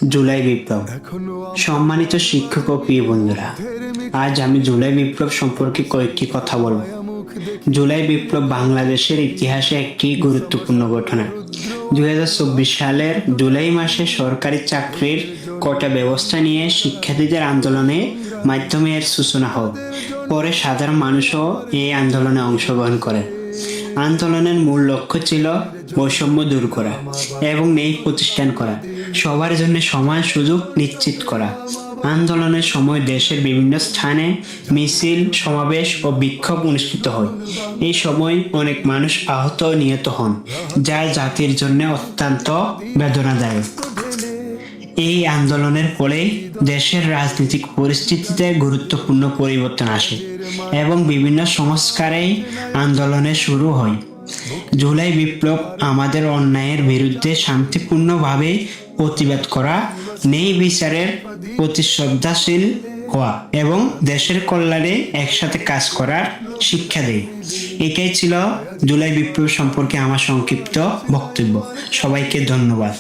জুলাই বিপ্লব। সম্মানিত শিক্ষক ও প্রিয় বন্ধুরা, আজ আমি জুলাই বিপ্লব সম্পর্কে কয়েকটি কথা বলব। জুলাই বিপ্লব বাংলাদেশের ইতিহাসে একটি গুরুত্বপূর্ণ ঘটনা। 2024 সালের জুলাই মাসে সরকারি চাকরির কোটা ব্যবস্থা নিয়ে শিক্ষার্থীদের আন্দোলনের মাধ্যমে এর সূচনা হয়। পরে সাধারণ মানুষও এই আন্দোলনে অংশগ্রহণ করে। আন্দোলনের মূল লক্ষ্য ছিল বৈষম্য দূর করা এবং ন্যায় প্রতিষ্ঠান করা, সবার জন্য সমান সুযোগ নিশ্চিত করা। আন্দোলনের সময় দেশের বিভিন্ন স্থানে মিছিল, সমাবেশ ও বিক্ষোভ অনুষ্ঠিত হয়। এই সময় অনেক মানুষ আহত ও নিহত হন, যা জাতির জন্য অত্যন্ত বেদনাদায়ক। এই আন্দোলনের ফলে দেশের রাজনৈতিক পরিস্থিতিতে গুরুত্বপূর্ণ পরিবর্তন আসে এবং বিভিন্ন সংস্কারের আন্দোলনে শুরু হয়। জুলাই বিপ্লব আমাদের অন্যায়ের বিরুদ্ধে শান্তিপূর্ণভাবে প্রতিবাদ করা, ন্যায় বিচারের প্রতি শ্রদ্ধাশীল হওয়া এবং দেশের কল্যাণে একসাথে কাজ করার শিক্ষা দেয়। এটাই ছিল জুলাই বিপ্লব সম্পর্কে আমার সংক্ষিপ্ত বক্তব্য। সবাইকে ধন্যবাদ।